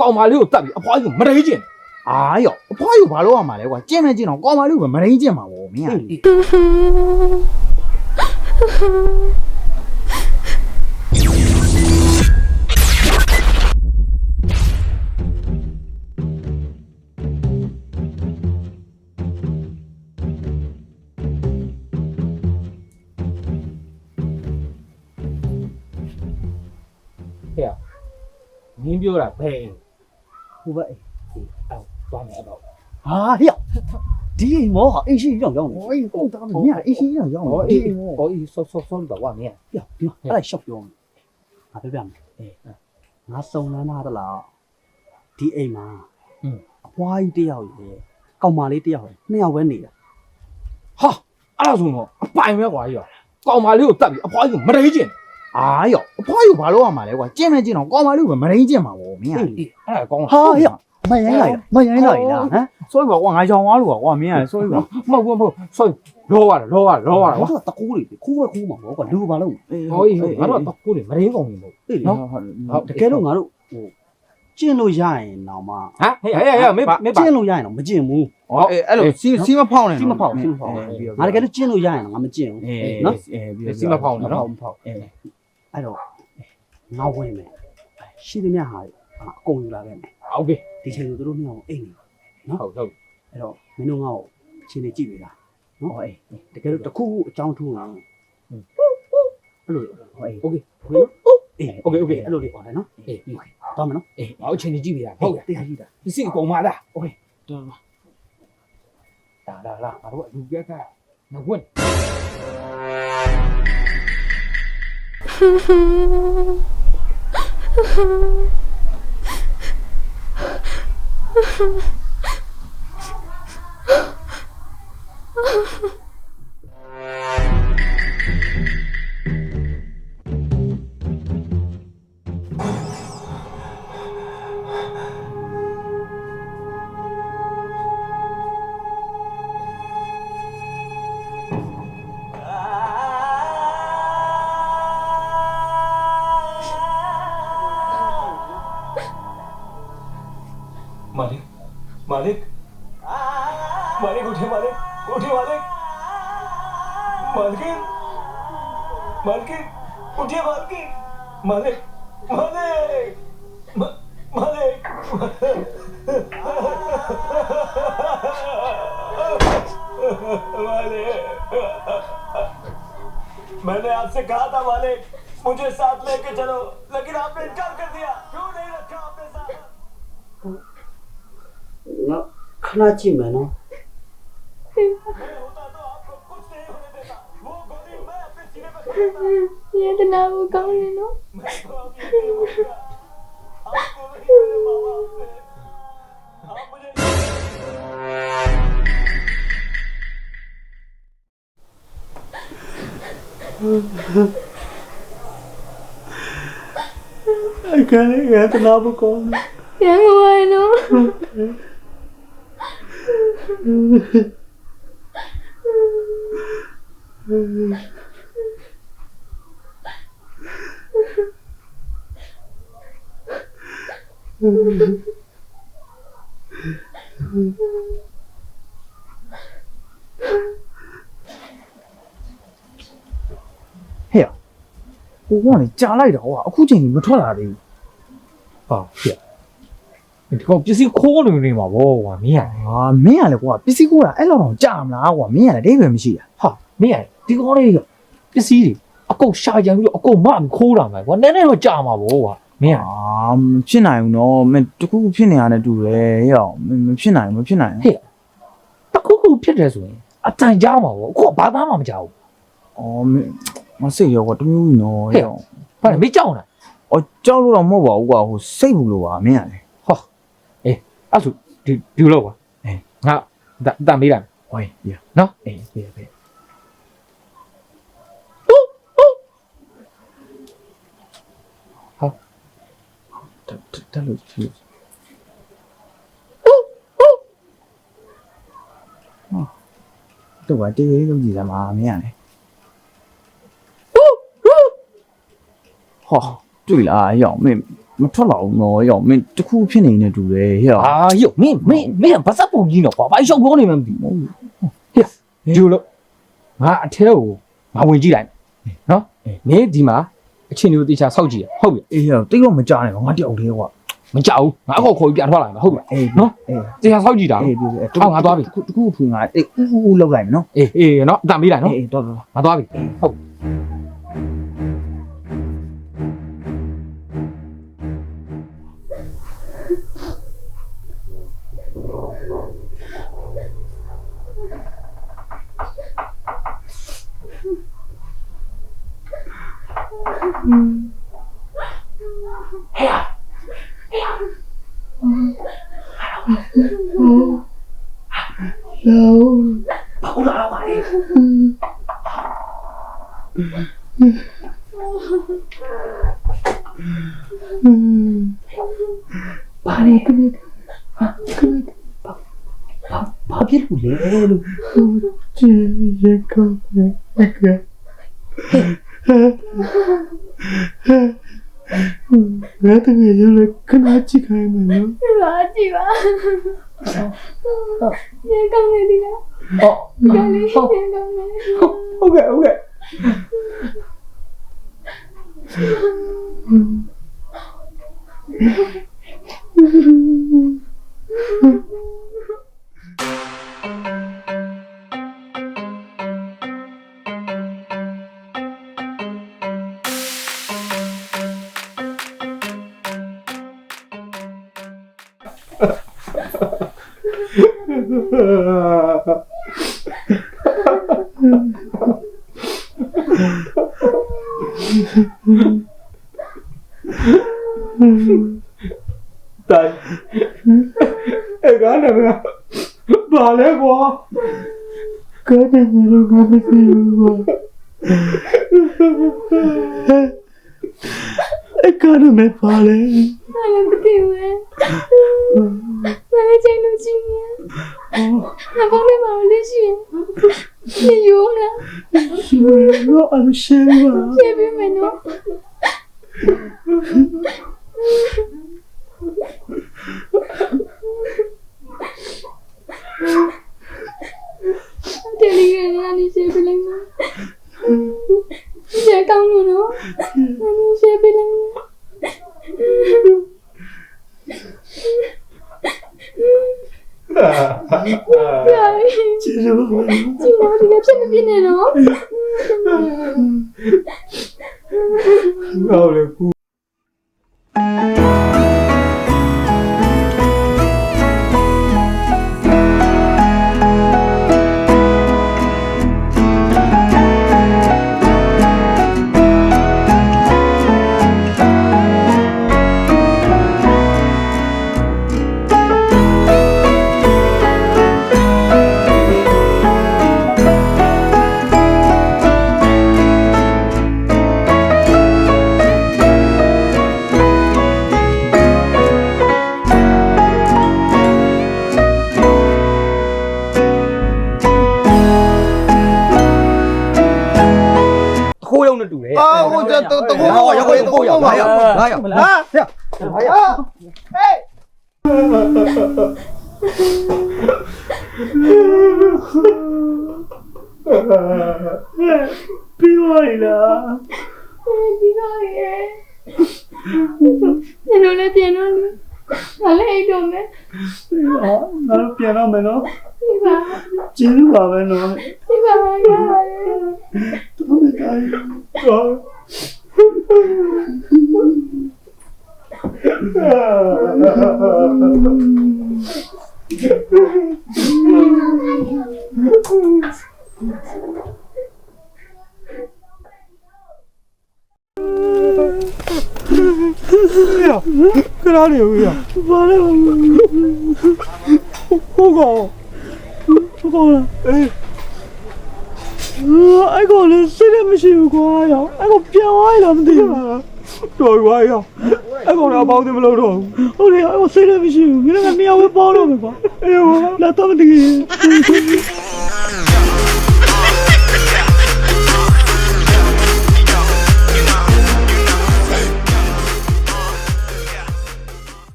ကောင်မလေးကိုတတ်ပြီးအဖွားကြီးကိုမရိကျင်အာရောအဖွားယူဘာလို့ရမှာလဲကွာကျင့်မကျင့်တော့ကောင်မလေးကိုမရင်းကျင့်မှာပေါ့မင်းကလေမင်းပြောတာဘယ်ဟိုဘက်အေး အော်သွားမယ်အဲ့တော့ ဟာဟေ့ဒီအိမ်မောဟာအိမ်ရှိရောက်ရောက်နေ ဟေးဟုတ်သားမင်းကအေးရှိရောက်ရောက် ဟောအေးဟောအေးဆောပါကွာမင်း ပြဒီမှာအဲ့ဒါရှော့ပြောမယ်ငါပြောပြမယ်အေးငါစုံလန်းထားသလားဒီအိမ်မှာအဖွားကြီးတယောက်ရယ်ကောင်မလေးတယောက်ရယ်နှစ်ယောက်ပဲနေတာ ဟာအဲ့ဒါဆိုတော့အပိုင်ပဲကွာကြီးကောင်မလေးကိုတတ်ပြီးအဖွားကြီးကိုမရိကျင်အာရောအဖွားယူဘာလို့ရမှာလဲကွာကျင့်မကျင့်တော့ကောင်မလေးကိုမရင်းကျင့်မှာပေါ့မင်းကလေ အဲ့ဒါကောင်း ဟာဟေ့မရိုင်းလိုက်မရိုင်းလိုက်လားဟမ် ဆိုပါကွာငါချောင်းသွားလို့ကွာမင်းကဆိုပါ မဟုတ်ဆောလောရတာကွာ ငါတို့ကတကူးတွေခိုးပဲခိုးမှာပေါ့ကွာလူဘာလို့ ဟောအေးငါတို့တော့ကိုယ်မရင်းကောင်နေမို့ နော်တကယ်လို့ငါတို့ဟိုကျင့်လို့ရရင်တော့မှ ဟမ်ဟေးမင်း ကျင့်လို့ရရင်တော့မကျင့်ဘူး ဟောအဲ့လိုစီမဖောင်းနဲ့ စီမဖောက်စီမဖောက်ငါတကယ်လို့ကျင့်လို့ရရင်တော့ငါမကျင့်ဘူးနော် စီမဖောင်းနော် မဖောက်အဲ့တော့ငါဝင်မယ်ရှိသမျှဟာအကုန်ယူလာခဲ့မယ် โอเค ဒီချိန်ကိုတို့နှစ်ယောက်အိမ်နေနော် ဟုတ် အဲ့တော့မင်းတို့ငါ့ကိုချင်းနေကြည့်ပြီလားနော်အေးတကယ်လို့တခုခုအကြောင်းထူးလာအဲ့လိုဟောအေးโอเคဝင်နော်အေးโอเคအဲ့လိုလေးဟောတယ်နော်အေးသွားမယ်နော် အေးငါ့ချင်းကြည့်ပြရဟုတ် တရားကြီးတာ ပစ္စည်းအကုန်မလားโอเคတော်လာငါတို့အလူပြက်ကနဝင်းमालिक उठे मालिक मालकिन उठिए मालिक मैंने आपसे कहा था मालिक मुझे साथ लेके चलो लेकिन आपने इनकार कर दिया क्यों नहीं रखा आपने साथငါခဏကြည့်မယ်နော် ये तो ना वो कौन है नो ไอ้แกนี่แกตนาบุกอน क्या हुआ है नोဟဲ့ကိုကလည်းကြာလိုက်တော့အခုချိန်ကြီးမထွက်လာသေးဘူး ဟာဖြစ်ဒီကောင်ပစ္စည်းခိုးနေမှာဗောကွာမင်းရ ဟာမင်းကလည်းကွာပစ္စည်းကိုတာအဲ့လောက်တော့ကြာမလားကွာမင်းကလည်းအဓိပ္ပာယ်မရှိတာ ဟာမင်းရဒီကောင်လေးပစ္စည်းတွေအကုန်ရှာကြံပြီးတော့အကုန်မခိုးတာမှာကွာနည်းနည်းတော့ကြာမှာဗောကွာမင်းရ မဖြစ်နိုင်ဘူးနော်မင်းတခုခုဖြစ်နေရတဲ့တူတယ်ဟဲ့မဖြစ်နိုင်ဘူး ဟဲ့တခုခုဖြစ်တယ်ဆိုရင်အတန်ကြားမှာဗောအခုကဘာသားမှမကြောက်ဘူး အော်မစိတ်ရောကွာတမျိုးကြီးနော်ဟဲ့ ဘာလဲမကြောက်လား အော်ကြောက်လို့တော့မဟုတ်ပါဘူးကွာဟိုစိတ်ဘူးလို့ပါမင်းကလေ အေးအဲ့ဆိုဒီလောက်ကွာငါတန်မေးလိုက် ဟေးပြ နော် အေးပြတက်လို့ဖြစ်တော့တေးလေးလုပ်ကြည့်စမ်းပါမင်းကလေဟောတွေ့လားရောက်မင်း မထွက်လာဘူးနော်ရောမင်းတခုဖြစ်နေနေတူတယ်ဟဲ့ အာဟိုမင်းဘာစပ်ပုံကြီးနော်ကွာဘာရှောက်ပြောနေမှမသိဘူးဟေ့ဒီလိုငါအထဲကိုငါဝင်ကြည့်လိုက်နော်မင်းဒီမှာအချင်းမျိုးတေချာစောက်ကြည့်ရဟုတ်ပြီ အေးဟဲ့တိတ်တော့မကြနဲ့ငါတယောက်တည်းကွာ မကြောက်ဘူးငါအခေါ်ခေါ်ပြီးပြန်ထွက်လာမှာဟုတ်ပြီ အေး နော် အေး တေချာစောက်ကြည့်တာ အေးပြီ အော်ငါသွားပြီ တခုဖွင့်ငါအေးဦးလောက်လိုက်မယ်နော် အေးနော်အတန်ပေးလိုက်နော် အေးတော် ငါသွားပြီဟုတ် ဘာလဲကလေးဘာဖြစ်လို့လဲလို့ ကျေရကောင်းရကငါတကယ်လည်းခဏကြည့်ခိုင်းမယ်နော်လာကြည့်ပါရကောင်းနေပြီလား အော် ကလေးရကောင်းနေ ဟုတ်ကဲ့ဟုတ်ကဲ့ တိုင်အဲ့ကားလည်းဘာလဲကွာ ကားတယ်လို့ငါမသိဘူးကွာအဲ့ကားတယ်မပါလေဘာလဲမသိဘူးဘာလဲချိန်လို့ရှိရင်ငါဘာလဲမလို့ရှိရင်ဒီယုံလားရောအရှေ့ပါရှေ့ပြီးမယ်နော်တယ်လီဂရမ်ကနေရှေ့ပြီးလိုက်နော်ရှေ့ကောင်းလို့နော်ရှေ့ပြီးလိုက်နော်ကျေးဇူးပါကျေးဇူးဒီကဖြစ်နေနေနော် ဟုတ်လေကူ ခိုးရုံနဲ့တူတယ် အာဟိုတကူရောက်လာရောက်လာပြီးသွားပြီလားပြီးသွားပြီပြန်လို့လည်းပြန်လို့ငါလည်းအိတ်တော့မယ်ငါတို့ပြန်တော့မယ်နော်ဒီပါကျေးဇူးပါပဲနော်ဒီပါရပါတယ်တော်မယ်တိုင်းတော့ခဏနေဦးရဘာလဲဟုတ်ကောလားအဲ့ကောလည်းစိတ်လည်းမရှိဘူးကွာရောအဲ့ကောပြန်သွားရလားမသိဘူးတော်ရွာရောအဲ့ကောလည်းအပေါင်းသိမလို့တော့ဟုတ်တယ်အဲ့ကောစိတ်လည်းမရှိဘူးမင်းလည်းမရဝဲပေါတော့မယ်ကွာအေးဟောလာတော့မတည်